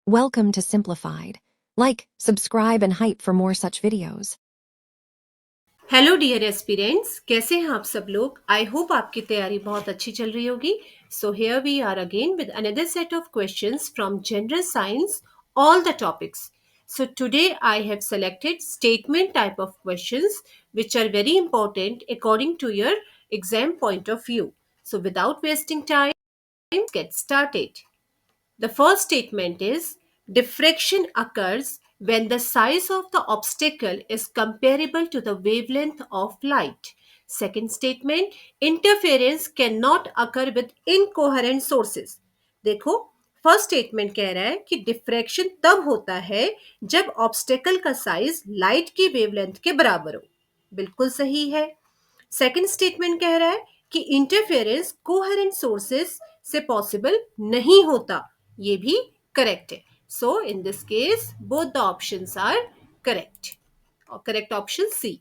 Welcome to Simplified. Like, subscribe and hype for more such videos. Hello dear aspirants, कैसे हैं आप सब लोग? आई होप आपकी तैयारी बहुत अच्छी चल रही होगी. So here we are again with another set of questions from general science, all the topics. So today I have selected statement type of questions which are very important according to your exam point of view. So without wasting time, let's get started. The first statement is diffraction occurs when the size of the obstacle is comparable to the wavelength of light. Second statement, interference cannot occur with incoherent sources. देखो, first statement कह रहा है कि diffraction तब होता है जब obstacle का साइज लाइट की वेवलेंथ के बराबर हो. बिल्कुल सही है. सेकंड स्टेटमेंट कह रहा है कि इंटरफेरेंस कोहेरेंट सोर्सेस से पॉसिबल नहीं होता. ये भी करेक्ट है. So in this case both the options are correct. Correct option C.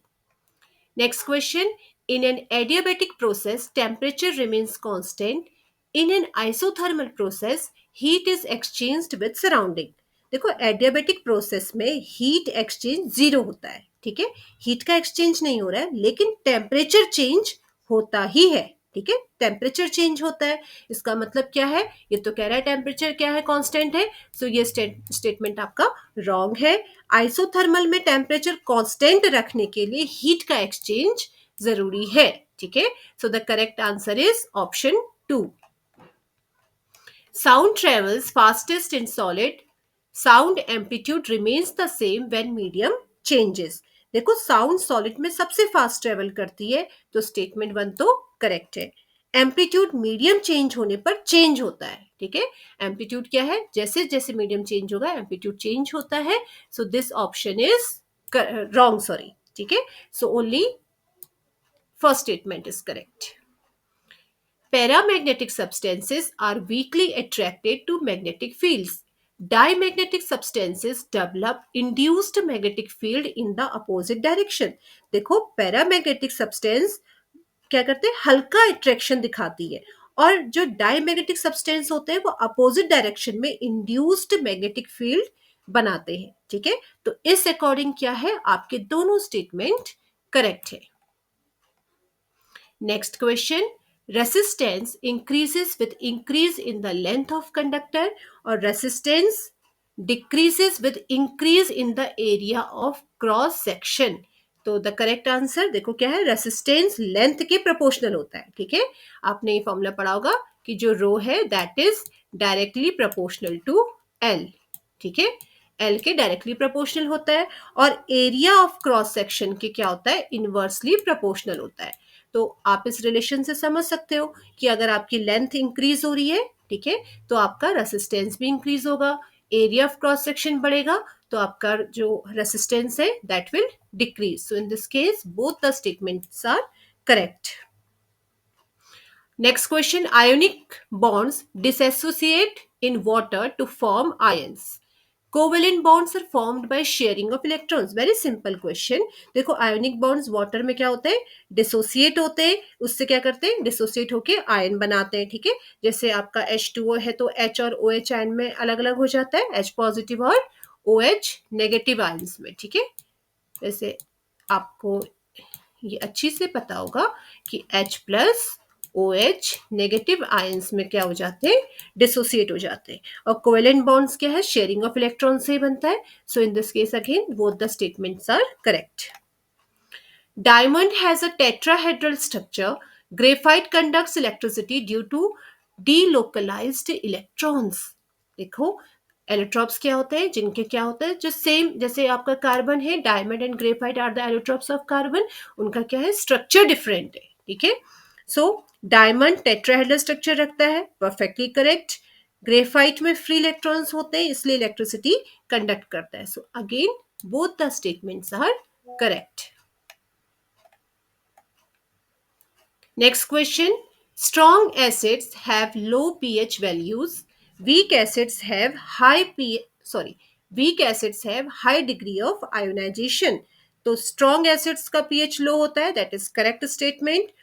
Next question. In an adiabatic process, temperature remains constant. In an isothermal process, heat is exchanged with surrounding. देखो, adiabatic process में heat exchange zero होता है. ठीक है, heat का exchange नहीं हो रहा है, लेकिन टेम्परेचर चेंज होता ही है. ठीक है, टेम्परेचर चेंज होता है. इसका मतलब क्या है? ये तो कह रहा है टेम्परेचर क्या है, कांस्टेंट है. सो ये स्टेटमेंट आपका रॉन्ग है. आइसोथर्मल में टेम्परेचर कांस्टेंट रखने के लिए हीट का एक्सचेंज जरूरी है. ठीक है, सो the correct answer is option 2. Sound travels fastest in solid. Sound amplitude remains the same when medium changes. देखो, साउंड सॉलिड में सबसे फास्ट ट्रेवल करती है, तो स्टेटमेंट 1 तो करेक्ट है. एम्पलीट्यूड मीडियम चेंज होने पर चेंज होता है. ठीक है, एम्पलीट्यूड क्या है? जैसे जैसे मीडियम चेंज होगा एम्पलीट्यूड चेंज होता है. So this option is wrong, sorry. ठीक है, so only first statement is correct. Paramagnetic substances are weakly attracted to magnetic fields. Diamagnetic substances develop induced magnetic field in the opposite direction. देखो, paramagnetic substance क्या करते हैं? हल्का attraction दिखाती है. और जो डायमैग्नेटिक सब्सटेंस होते हैं वो अपोजिट डायरेक्शन में इंड्यूस्ड मैग्नेटिक फील्ड बनाते हैं. ठीक है, तो इस अकॉर्डिंग क्या है? आपके दोनों स्टेटमेंट करेक्ट है. Next question. Resistance increases with increase in the length of conductor or resistance decreases with increase in the area of cross section. तो द करेक्ट आंसर देखो क्या है? रेसिस्टेंस लेंथ के प्रोपोर्शनल होता है. ठीक है, आपने ये फॉर्मूला पढ़ा होगा कि जो रो है that is directly proportional to L. ठीक है, एल के डायरेक्टली प्रोपोर्शनल होता है. और एरिया ऑफ क्रॉस सेक्शन के क्या होता है? इनवर्सली प्रोपोर्शनल होता है. तो आप इस रिलेशन से समझ सकते हो कि अगर आपकी लेंथ इंक्रीज हो रही है, ठीक है, तो आपका रेसिस्टेंस भी इंक्रीज होगा. एरिया ऑफ क्रॉस सेक्शन बढ़ेगा तो आपका जो रेसिस्टेंस है that will decrease. So in this case both the statements are correct. Next question. Ionic bonds dissociate in water to form ions. Covalent bonds are formed by sharing of electrons. Very simple question. देखो, ionic bonds water में क्या होते हैं? Dissociate होते हैं. उससे क्या करते हैं? डिसोसिएट होके आयन बनाते हैं. ठीक है, जैसे आपका H2O है तो H और OH आयन में अलग अलग हो जाता है, H पॉजिटिव और OH नेगेटिव आयन्स में. ठीक है, वैसे आपको ये अच्छी से पता होगा कि H plus OH negative ions में क्या हो जाते हैं? डिसोसिएट हो जाते हैं. और कोवेलेंट बॉन्ड्स क्या है? शेयरिंग ऑफ इलेक्ट्रॉन से ही बनता है. So in this case again both the statements are correct. Diamond has a tetrahedral structure. Graphite conducts electricity due to delocalized electrons. देखो, एलोट्रॉप्स क्या होते हैं? जिनके क्या होता है? जो सेम जैसे आपका कार्बन है, diamond and graphite are the allotropes of carbon. उनका क्या है? स्ट्रक्चर डिफरेंट है. ठीक है, सो डायमंड टेट्राहेड्रल स्ट्रक्चर रखता है. Perfectly correct. ग्रेफाइट में फ्री इलेक्ट्रॉन्स होते हैं इसलिए इलेक्ट्रिसिटी कंडक्ट करता है. So again both the statements are correct. Next question. Strong acids have low pH values. Weak acids have weak acids have high degree of ionization. तो strong acids का pH low होता है, that is correct statement.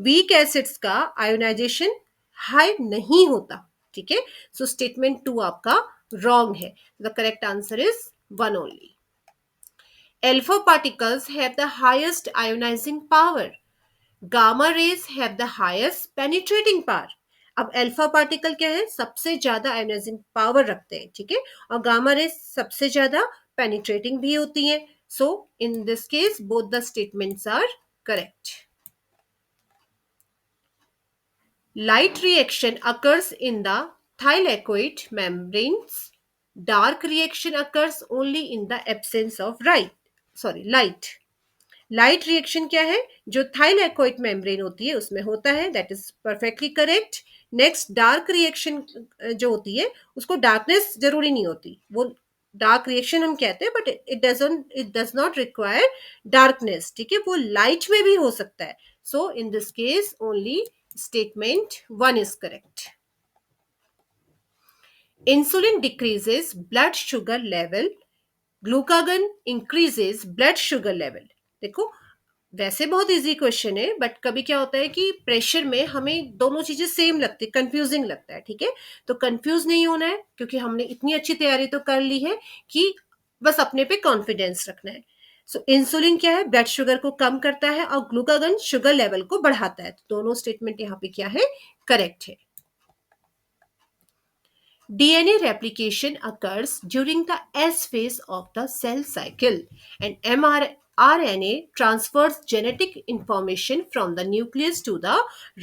weak acids का ionization high नहीं होता. ठीक है, so statement 2 आपका Wrong है. The correct answer is 1 only. Alpha particles have the highest ionizing power. Gamma rays have the highest penetrating power. अब अल्फा पार्टिकल क्या है, सबसे ज्यादा आयोनाइजिंग पावर रखते हैं, ठीक है, और गामा रेज सबसे ज्यादा पेनिट्रेटिंग भी होती है. So in this case both the statements are correct. Light reaction occurs in the thylakoid membranes. Dark reaction occurs only in the absence of light. Light reaction क्या है, जो थाइलैकोइड मेम्ब्रेन होती है उसमें होता है. That is perfectly correct. Next, dark reaction जो होती है उसको डार्कनेस जरूरी नहीं होती. वो डार्क रिएक्शन हम कहते हैं, but it does not require darkness, ठीक है, वो लाइट में भी हो सकता है. So in this case only statement 1 is correct. Insulin decreases blood sugar level, glucagon increases blood sugar level. देखो, वैसे बहुत इजी क्वेश्चन है, बट कभी क्या होता है कि प्रेशर में हमें दोनों चीजें सेम लगती है, कंफ्यूजिंग लगता है, ठीक है. तो कंफ्यूज नहीं होना है, क्योंकि हमने इतनी अच्छी तैयारी तो कर ली है कि बस अपने पे कॉन्फिडेंस रखना है. सो इंसुलिन क्या है, ब्लड शुगर को कम करता है, और ग्लूकागन शुगर लेवल को बढ़ाता है. तो दोनों स्टेटमेंट यहाँ पे क्या है, करेक्ट है. DNA replication occurs during the S phase of the cell cycle, and mRNA transfers genetic information from the nucleus to the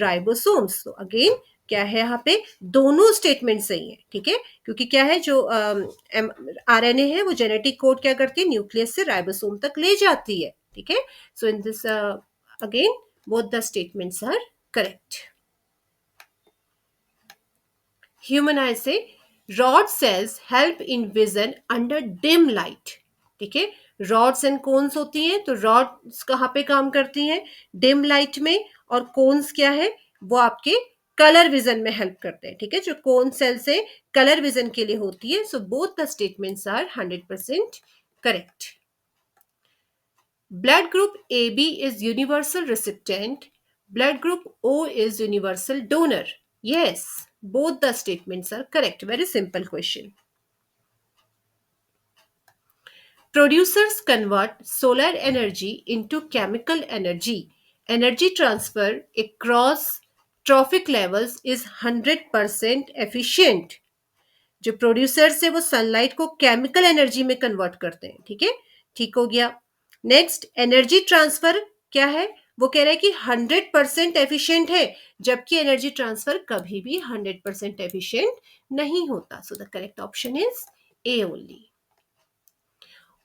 ribosomes. So again क्या है, यहाँ पे दोनों स्टेटमेंट सही है, ठीक है, क्योंकि क्या है, जो RNA है वो जेनेटिक कोड क्या करती है, न्यूक्लियस से राइबोसोम तक ले जाती है, ठीक है. So in this again both the statements are correct. Human eye से rod cells help in vision under dim light, ठीक है. रॉड्स एंड कोन्स होती हैं, तो रॉड्स कहाँ पे काम करती हैं, डिम लाइट में, और कोन्स क्या है, वो आपके कलर विजन में हेल्प करते हैं, ठीक है, जो कोन सेल से कलर विजन के लिए होती है. So both the statements are 100% correct. Blood group AB is universal recipient. Blood group O is universal donor. Yes, both the statements are correct. Very simple question. Producers convert solar energy into chemical energy. Energy transfer across trophic levels is 100% efficient. जो producers है वो sunlight को chemical energy में convert करते हैं, ठीक है, ठीक हो गया. नेक्स्ट, एनर्जी ट्रांसफर क्या है, वो कह रहा है कि 100% एफिशिएंट है, जबकि एनर्जी ट्रांसफर कभी भी 100% एफिशिएंट नहीं होता. So the correct option is A only.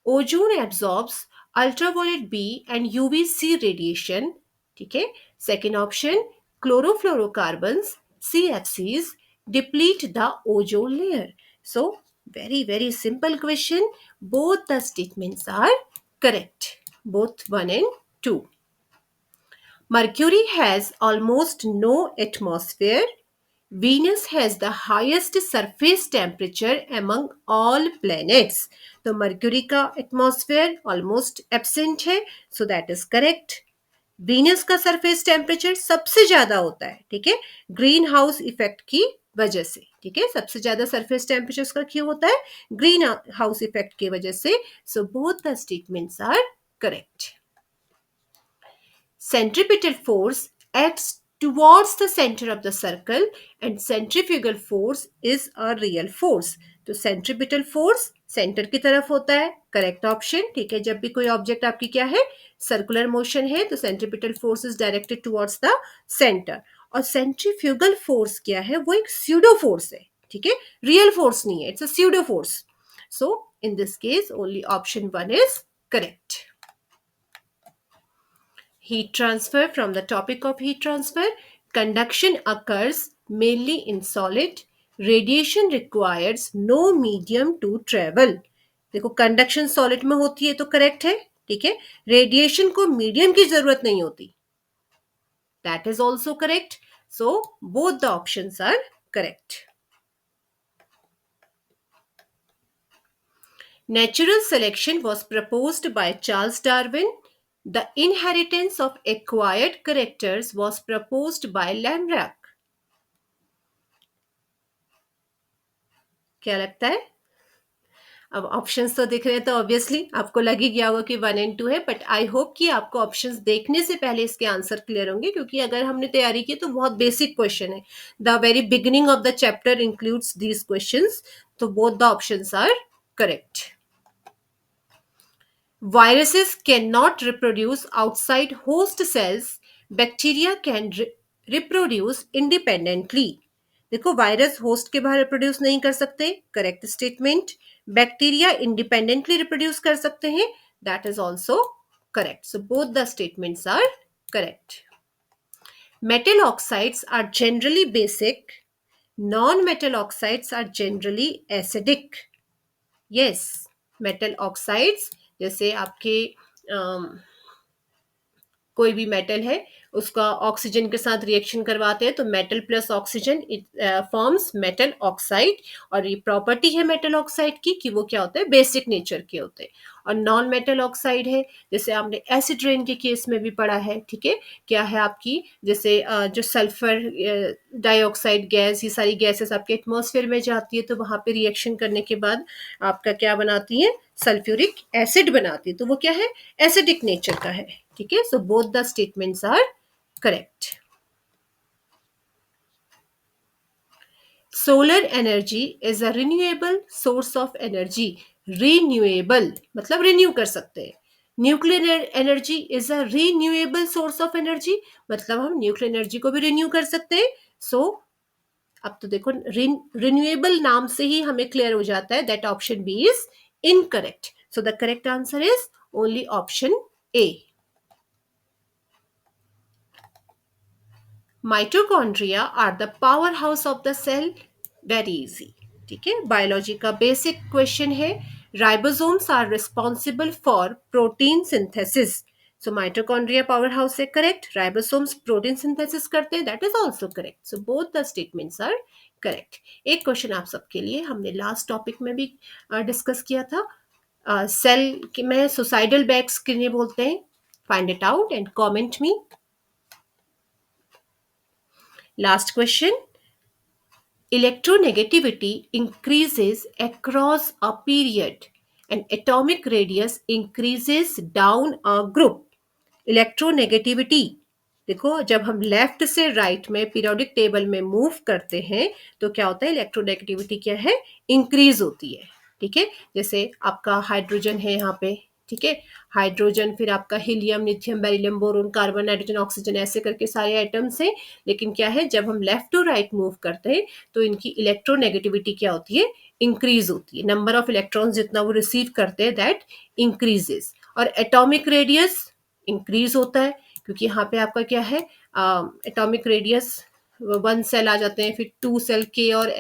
Ozone absorbs ultraviolet B and UVC radiation, ठीक है. Second option, chlorofluorocarbons CFCs deplete the ozone layer. So very simple question. Both the statements are correct, both 1 and 2. Mercury has almost no atmosphere. Venus has the highest surface temperature among all planets. तो mercury का atmosphere almost absent है, so that is correct. Venus का surface temperature सबसे ज्यादा होता है, ठीक है, ग्रीन हाउस इफेक्ट की वजह से, ठीक है, सबसे ज्यादा सरफेस टेम्परेचर उसका क्यों होता है, ग्रीन हाउस इफेक्ट की वजह से. So both the statements are correct. Centripetal force acts towards the center of the circle and centrifugal force is a real force. तो सेंट्रीपिटल फोर्स सेंटर की तरफ होता है, करेक्ट ऑप्शन, ठीक है. जब भी कोई ऑब्जेक्ट आपकी क्या है, सर्कुलर मोशन है, तो centripetal force is directed towards the centre. और सेंट्रीफ्यूगल फोर्स क्या है, वो एक स्यूडो फोर्स है, ठीक है, रियल फोर्स नहीं है, it's a pseudo force. So in this case only option 1 is correct. Heat transfer. From the topic of heat transfer, conduction occurs mainly in solid. Radiation requires no medium to travel. देखो, conduction solid में होती है तो correct है, ठीक है. Radiation को medium की जरूरत नहीं होती, that is also correct. So both the options are correct. Natural selection was proposed by Charles Darwin. The inheritance of acquired characters was proposed by Lamarck. क्या लगता है? अब ऑप्शंस तो दिख रहे हैं तो ऑब्वियसली आपको लग ही गया होगा कि 1 एंड 2 है, बट आई होप कि आपको ऑप्शंस देखने से पहले इसके आंसर क्लियर होंगे, क्योंकि अगर हमने तैयारी की तो बहुत बेसिक क्वेश्चन है. The very beginning of the chapter includes these questions, तो both the options are correct. Viruses cannot reproduce outside host cells. Bacteria can reproduce independently. देखो, वायरस होस्ट के बाहर रिप्रोड्यूस नहीं कर सकते, correct statement. Bacteria independently reproduce कर सकते हैं, that is also correct. So both the statements are correct. Metal oxides are generally basic. Non-metal oxides are generally acidic. Yes, metal oxides जैसे आपके कोई भी मेटल है उसका ऑक्सीजन के साथ रिएक्शन करवाते हैं तो metal plus oxygen forms metal oxide. और ये प्रॉपर्टी है मेटल ऑक्साइड की कि वो क्या होता है, बेसिक नेचर के होते हैं. और नॉन मेटल ऑक्साइड है, जैसे आपने एसिड रेन के केस में भी पढ़ा है. ठीक है, क्या है आपकी, जैसे जो सल्फर डाइऑक्साइड गैस, ये सारी गैसेस आपके एटमॉस्फेयर में जाती है तो वहां पे रिएक्शन करने के बाद आपका क्या बनाती है, सल्फ्यूरिक एसिड बनाती है, तो वो क्या है, एसिडिक नेचर का है. ठीक है, so both the statements are correct. Solar energy is a renewable source of energy. Renewable मतलब रिन्यू कर सकते हैं. Nuclear energy is a renewable source of energy, मतलब हम न्यूक्लियर एनर्जी को भी रिन्यू कर सकते हैं. सो अब तो देखो, रिन्यूएबल नाम से ही हमें क्लियर हो जाता है that option B is incorrect. So the correct answer is only option A. Mitochondria are the power house of the cell. Very easy. ठीक है, बायोलॉजी का बेसिक क्वेश्चन है. Ribosomes are responsible for protein synthesis. So mitochondria power house है correct. Ribosomes protein synthesis करते हैं, that is also correct. So both the statements are correct. एक question आप सबके लिए, हमने लास्ट टॉपिक में भी डिस्कस किया था. सेल में सुसाइडल बैग्स किन्हें बोलते हैं? Find it out and comment me. Last question. Electronegativity increases across a period and atomic radius increases down a group. Electronegativity, देखो, जब हम लेफ्ट से राइट में पीरियोडिक टेबल में मूव करते हैं तो क्या होता है, इलेक्ट्रोनेगेटिविटी क्या है, इंक्रीज होती है. ठीक है, जैसे आपका हाइड्रोजन है यहाँ पे. ठीक है, हाइड्रोजन, फिर आपका helium, lithium, beryllium, boron, carbon, nitrogen, oxygen, ऐसे करके सारे आइटम्स हैं. लेकिन क्या है, जब हम लेफ्ट टू राइट मूव करते हैं तो इनकी इलेक्ट्रोनेगेटिविटी क्या होती है, इंक्रीज होती है. नंबर ऑफ इलेक्ट्रॉन्स जितना वो रिसीव करते हैं दैट इंक्रीजेस. और एटॉमिक रेडियस इंक्रीज होता है, क्योंकि यहाँ पे आपका क्या है, एटॉमिक रेडियस 1 सेल आ जाते हैं, फिर 2 सेल के और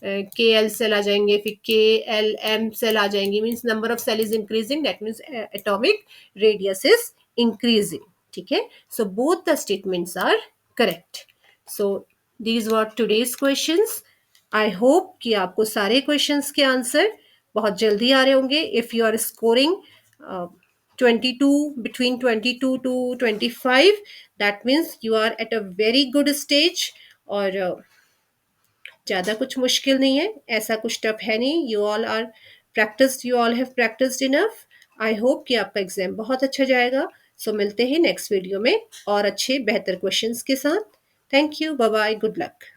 के एल सेल आ जाएंगे, फिर के एल एम सेल आ जाएंगे. Means number of shell is increasing, that means atomic radius is increasing. ठीक है, so both the statements are correct. So these were today's questions. I hope कि आपको सारे क्वेश्चंस के आंसर बहुत जल्दी आ रहे होंगे. If you are scoring 22, between 22 to 25, that means you are at a very good stage. और ज़्यादा कुछ मुश्किल नहीं है, ऐसा कुछ टफ है नहीं. You all are practised, you all have practised enough. I hope कि आपका एग्जाम बहुत अच्छा जाएगा. सो मिलते हैं नेक्स्ट वीडियो में और अच्छे बेहतर क्वेश्चंस के साथ. Thank you, bye bye, good luck.